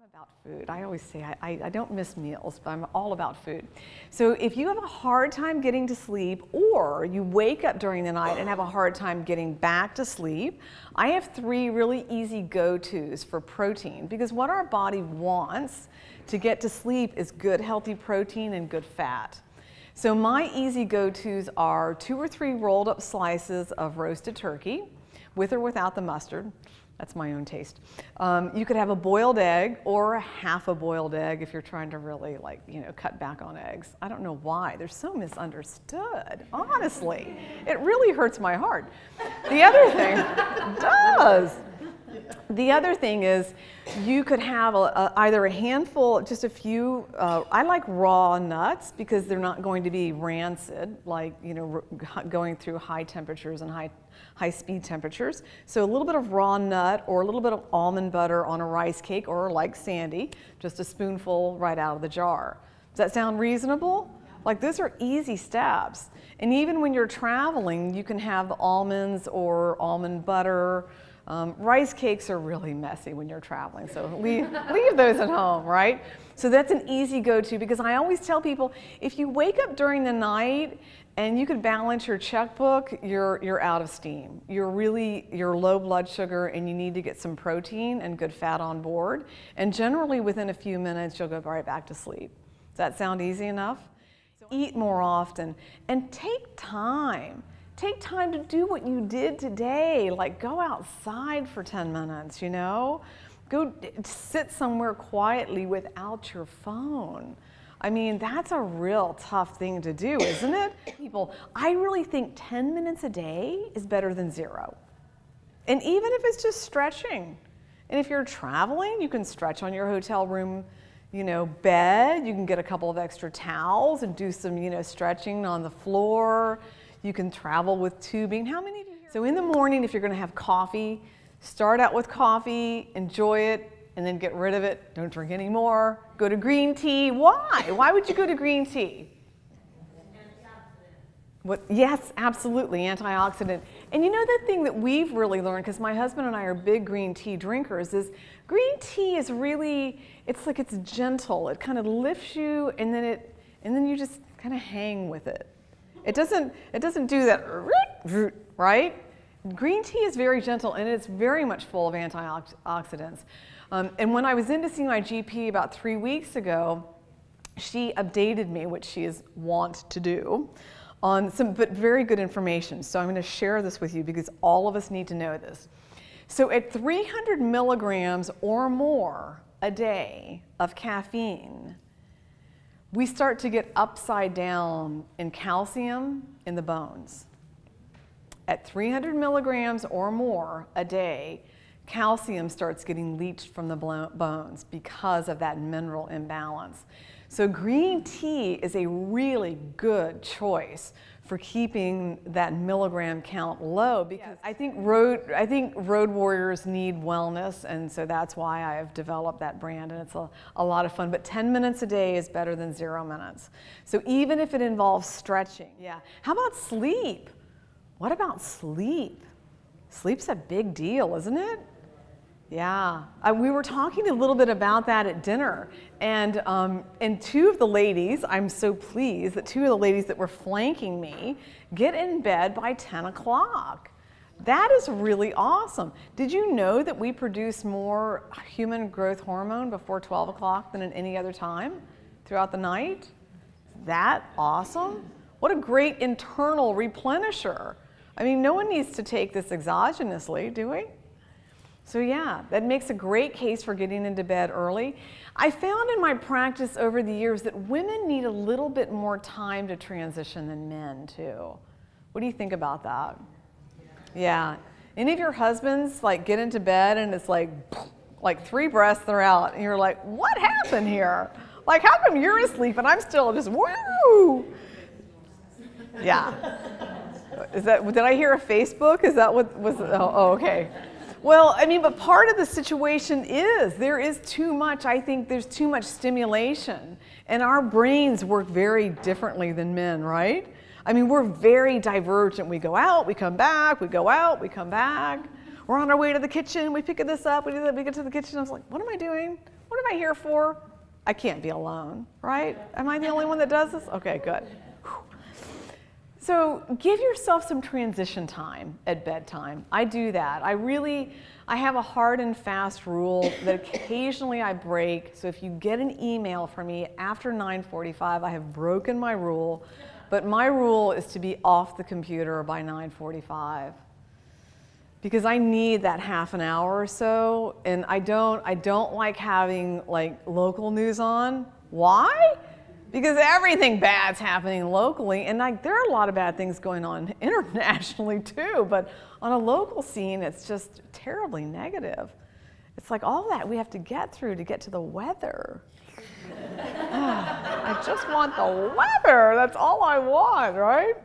About food. I always say I don't miss meals, but I'm all about food. So if you have a hard time getting to sleep, or you wake up during the night and have a hard time getting back to sleep, I have 3 really easy go-tos for protein, because what our body wants to get to sleep is good healthy protein and good fat. So my easy go-tos are 2 or 3 rolled up slices of roasted turkey, with or without the mustard. That's my own taste. You could have a boiled egg or a half a boiled egg if you're trying to really cut back on eggs. I don't know why. They're so misunderstood, honestly. It really hurts my heart. The other thing, it does. The other thing is you could have either a handful, just a few, I like raw nuts because they're not going to be rancid, like, going through high temperatures and high speed temperatures. So a little bit of raw nut or a little bit of almond butter on a rice cake, or like Sandy, just a spoonful right out of the jar. Does that sound reasonable? Like, those are easy steps. And even when you're traveling, you can have almonds or almond butter. Rice cakes are really messy when you're traveling, so leave those at home, right? So that's an easy go-to, because I always tell people, if you wake up during the night and you could balance your checkbook, you're out of steam. You're low blood sugar, and you need to get some protein and good fat on board. And generally within a few minutes, you'll go right back to sleep. Does that sound easy enough? So eat more often and take time. Take time to do what you did today, like go outside for 10 minutes, Go sit somewhere quietly without your phone. I mean, that's a real tough thing to do, isn't it? People, I really think 10 minutes a day is better than 0. And even if it's just stretching. And if you're traveling, you can stretch on your hotel room, bed. You can get a couple of extra towels and do some, stretching on the floor. You can travel with tubing. How many of you here? So in the morning, if you're going to have coffee, start out with coffee, enjoy it, and then get rid of it. Don't drink any more. Go to green tea. Why? Why would you go to green tea? What? Yes, absolutely, antioxidant. And the thing that we've really learned, because my husband and I are big green tea drinkers, is green tea is really, it's gentle. It kind of lifts you, and then you just kind of hang with it. It doesn't do that, right? Green tea is very gentle, and it's very much full of antioxidants. And when I was in to see my GP about 3 weeks ago, she updated me, which she is wont to do, on some very good information. So I'm going to share this with you because all of us need to know this. So at 300 milligrams or more a day of caffeine, we start to get upside down in calcium in the bones. At 300 milligrams or more a day, calcium starts getting leached from the bones because of that mineral imbalance. So green tea is a really good choice for keeping that milligram count low, because I think road warriors need wellness, and so that's why I have developed that brand, and it's a lot of fun. But 10 minutes a day is better than 0 minutes. So even if it involves stretching. Yeah. How about sleep? What about sleep? Sleep's a big deal, isn't it? Yeah, we were talking a little bit about that at dinner, and 2 of the ladies, I'm so pleased that 2 of the ladies that were flanking me get in bed by 10 o'clock. That is really awesome. Did you know that we produce more human growth hormone before 12 o'clock than at any other time throughout the night? Is that awesome? What a great internal replenisher. I mean, no one needs to take this exogenously, do we? So yeah, that makes a great case for getting into bed early. I found in my practice over the years that women need a little bit more time to transition than men too. What do you think about that? Yeah. Any of your husbands get into bed and it's like 3 breaths they're out, and you're like, what happened here? How come you're asleep and I'm still just woo? Yeah. Did I hear a Facebook? Is that what was? Oh, okay. Well, I mean, but part of the situation is there is too much, I think there's too much stimulation, and our brains work very differently than men, right? I mean, we're very divergent. We go out, we come back, we go out, we come back. We're on our way to the kitchen, we pick this up, we do that, we get to the kitchen, I was like, what am I doing? What am I here for? I can't be alone, right? Am I the only one that does this? Okay, good. So give yourself some transition time at bedtime. I do that. I have a hard and fast rule that occasionally I break. So if you get an email from me after 9:45, I have broken my rule. But my rule is to be off the computer by 9:45. Because I need that half an hour or so, and I don't like having like local news on. Why? Because everything bad's happening locally, and like there are a lot of bad things going on internationally too, but on a local scene, it's just terribly negative. It's like all that we have to get through to get to the weather. I just want the weather, that's all I want, right?